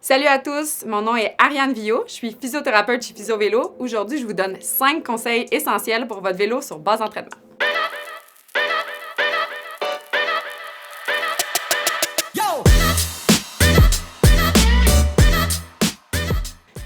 Salut à tous, mon nom est Ariane Villot, je suis physiothérapeute chez Physio Vélo. Aujourd'hui, je vous donne 5 conseils essentiels pour votre vélo sur base d'entraînement.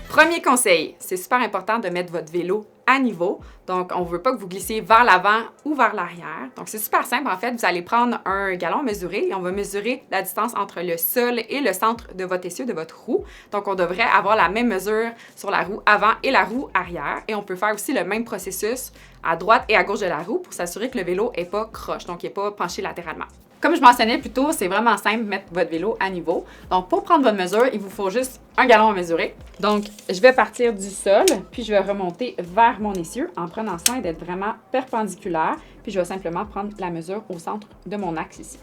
Premier conseil, c'est super important de mettre votre vélo à niveau. Donc, on ne veut pas que vous glissiez vers l'avant ou vers l'arrière. Donc, c'est super simple. En fait, vous allez prendre un galon mesuré et on va mesurer la distance entre le sol et le centre de votre essieu, de votre roue. Donc, on devrait avoir la même mesure sur la roue avant et la roue arrière. Et on peut faire aussi le même processus à droite et à gauche de la roue pour s'assurer que le vélo n'est pas croche, donc il n'est pas penché latéralement. Comme je mentionnais plus tôt, c'est vraiment simple de mettre votre vélo à niveau. Donc, pour prendre votre mesure, il vous faut juste un galon à mesurer. Donc, je vais partir du sol, puis je vais remonter vers mon essieu en prenant soin d'être vraiment perpendiculaire. Puis, je vais simplement prendre la mesure au centre de mon axe ici.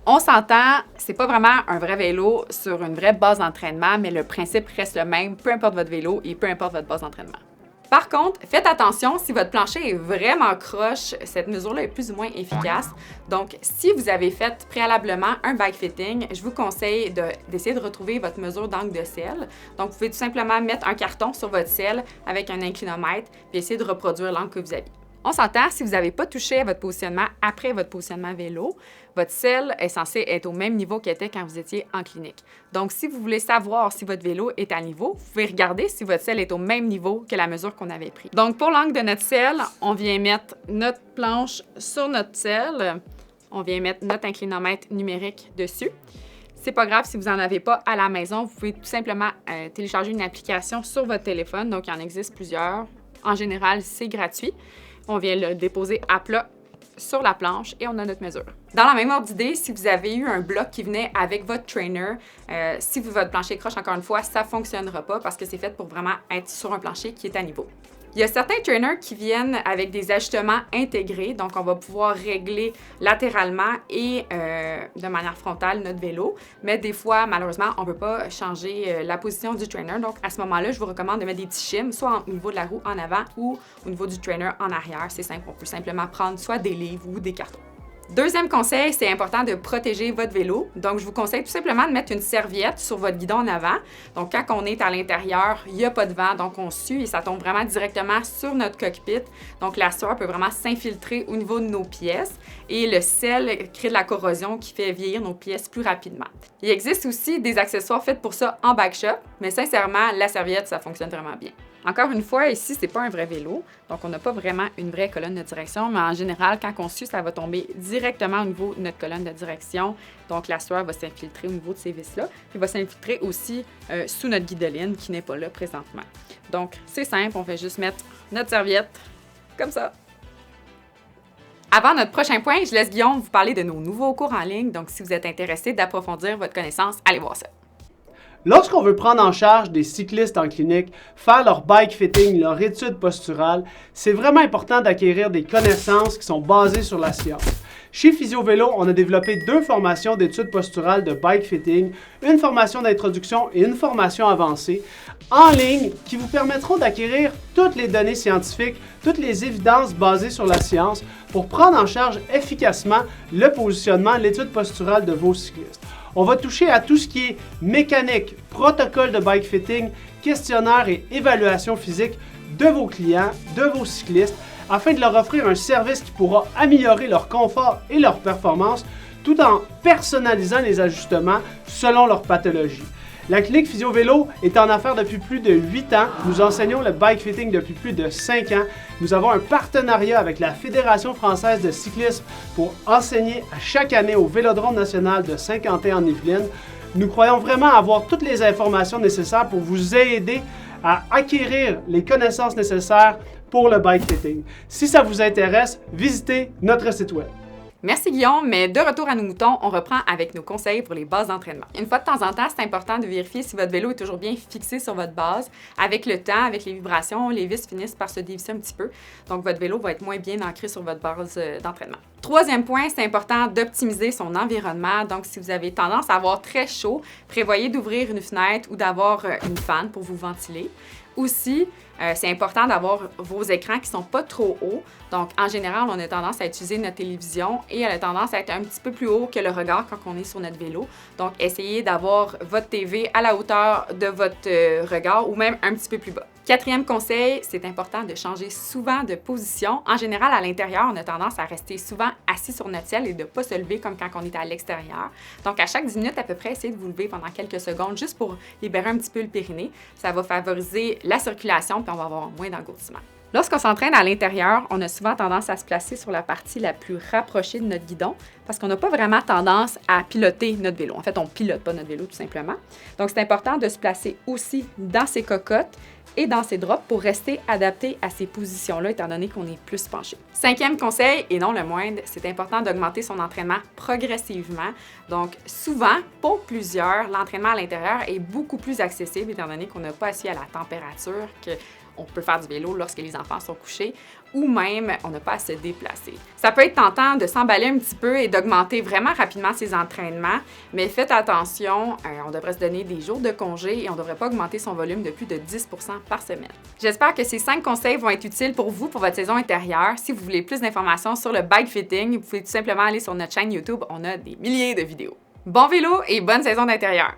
On s'entend, c'est pas vraiment un vrai vélo sur une vraie base d'entraînement, mais le principe reste le même, peu importe votre vélo et peu importe votre base d'entraînement. Par contre, faites attention, si votre plancher est vraiment croche, cette mesure-là est plus ou moins efficace. Donc, si vous avez fait préalablement un bike fitting, je vous conseille d'essayer de retrouver votre mesure d'angle de selle. Donc, vous pouvez tout simplement mettre un carton sur votre selle avec un inclinomètre puis essayer de reproduire l'angle que vous avez. On s'entend, si vous n'avez pas touché à votre positionnement après votre positionnement vélo, votre selle est censée être au même niveau qu'elle était quand vous étiez en clinique. Donc, si vous voulez savoir si votre vélo est à niveau, vous pouvez regarder si votre selle est au même niveau que la mesure qu'on avait prise. Donc, pour l'angle de notre selle, on vient mettre notre planche sur notre selle. On vient mettre notre inclinomètre numérique dessus. C'est pas grave si vous n'en avez pas à la maison. Vous pouvez tout simplement télécharger une application sur votre téléphone. Donc, il en existe plusieurs. En général, c'est gratuit. On vient le déposer à plat sur la planche et on a notre mesure. Dans la même ordre d'idée, si vous avez eu un bloc qui venait avec votre trainer, si votre plancher croche, encore une fois, ça ne fonctionnera pas parce que c'est fait pour vraiment être sur un plancher qui est à niveau. Il y a certains trainers qui viennent avec des ajustements intégrés, donc on va pouvoir régler latéralement et de manière frontale notre vélo, mais des fois, malheureusement, on ne peut pas changer la position du trainer. Donc à ce moment-là, je vous recommande de mettre des petits shims, soit au niveau de la roue en avant ou au niveau du trainer en arrière. C'est simple, on peut simplement prendre soit des livres ou des cartons. Deuxième conseil, c'est important de protéger votre vélo. Donc, je vous conseille tout simplement de mettre une serviette sur votre guidon en avant. Donc, quand on est à l'intérieur, il n'y a pas de vent, donc on sue et ça tombe vraiment directement sur notre cockpit. Donc, la sueur peut vraiment s'infiltrer au niveau de nos pièces et le sel crée de la corrosion qui fait vieillir nos pièces plus rapidement. Il existe aussi des accessoires faits pour ça en bike shop, mais sincèrement, la serviette, ça fonctionne vraiment bien. Encore une fois, ici, c'est pas un vrai vélo, donc on n'a pas vraiment une vraie colonne de direction, mais en général, quand on sue, ça va tomber directement au niveau de notre colonne de direction. Donc, la sueur va s'infiltrer au niveau de ces vis-là, puis va s'infiltrer aussi sous notre guidoline qui n'est pas là présentement. Donc, c'est simple, on fait juste mettre notre serviette comme ça. Avant notre prochain point, je laisse Guillaume vous parler de nos nouveaux cours en ligne. Donc, si vous êtes intéressé d'approfondir votre connaissance, allez voir ça. Lorsqu'on veut prendre en charge des cyclistes en clinique, faire leur bike fitting, leur étude posturale, c'est vraiment important d'acquérir des connaissances qui sont basées sur la science. Chez Physio Vélo, on a développé 2 formations d'études posturales de bike fitting, une formation d'introduction et une formation avancée en ligne qui vous permettront d'acquérir toutes les données scientifiques, toutes les évidences basées sur la science pour prendre en charge efficacement le positionnement, l'étude posturale de vos cyclistes. On va toucher à tout ce qui est mécanique, protocole de bike fitting, questionnaire et évaluation physique de vos clients, de vos cyclistes, afin de leur offrir un service qui pourra améliorer leur confort et leur performance tout en personnalisant les ajustements selon leur pathologie. La clinique Physio Vélo est en affaires depuis plus de 8 ans. Nous enseignons le bike fitting depuis plus de 5 ans. Nous avons un partenariat avec la Fédération française de cyclisme pour enseigner à chaque année au Vélodrome national de Saint-Quentin en Yvelines. Nous croyons vraiment avoir toutes les informations nécessaires pour vous aider à acquérir les connaissances nécessaires pour le bike fitting. Si ça vous intéresse, visitez notre site web. Merci Guillaume, mais de retour à nos moutons, on reprend avec nos conseils pour les bases d'entraînement. Une fois de temps en temps, c'est important de vérifier si votre vélo est toujours bien fixé sur votre base. Avec le temps, avec les vibrations, les vis finissent par se dévisser un petit peu. Donc, votre vélo va être moins bien ancré sur votre base d'entraînement. Troisième point, c'est important d'optimiser son environnement. Donc, si vous avez tendance à avoir très chaud, prévoyez d'ouvrir une fenêtre ou d'avoir une fan pour vous ventiler. Aussi, c'est important d'avoir vos écrans qui ne sont pas trop hauts. Donc, en général, on a tendance à utiliser notre télévision et elle a tendance à être un petit peu plus haut que le regard quand on est sur notre vélo. Donc, essayez d'avoir votre TV à la hauteur de votre regard ou même un petit peu plus bas. Quatrième conseil, c'est important de changer souvent de position. En général, à l'intérieur, on a tendance à rester souvent assis sur notre selle et de ne pas se lever comme quand on est à l'extérieur. Donc, à chaque 10 minutes, à peu près, essayez de vous lever pendant quelques secondes juste pour libérer un petit peu le périnée. Ça va favoriser la circulation puis on va avoir moins d'engourdissement. Lorsqu'on s'entraîne à l'intérieur, on a souvent tendance à se placer sur la partie la plus rapprochée de notre guidon parce qu'on n'a pas vraiment tendance à piloter notre vélo. En fait, on ne pilote pas notre vélo tout simplement. Donc, c'est important de se placer aussi dans ses cocottes et dans ses drops pour rester adapté à ces positions-là, étant donné qu'on est plus penché. Cinquième conseil, et non le moindre, c'est important d'augmenter son entraînement progressivement. Donc, souvent, pour plusieurs, l'entraînement à l'intérieur est beaucoup plus accessible, étant donné qu'on n'a pas assis à la température qu'on peut faire du vélo lorsque les enfants sont couchés, ou même on n'a pas à se déplacer. Ça peut être tentant de s'emballer un petit peu et d'augmenter vraiment rapidement ses entraînements, mais faites attention, on devrait se donner des jours de congé et on ne devrait pas augmenter son volume de plus de 10 % par semaine. J'espère que ces 5 conseils vont être utiles pour vous pour votre saison intérieure. Si vous voulez plus d'informations sur le bike fitting, vous pouvez tout simplement aller sur notre chaîne YouTube, on a des milliers de vidéos. Bon vélo et bonne saison d'intérieur!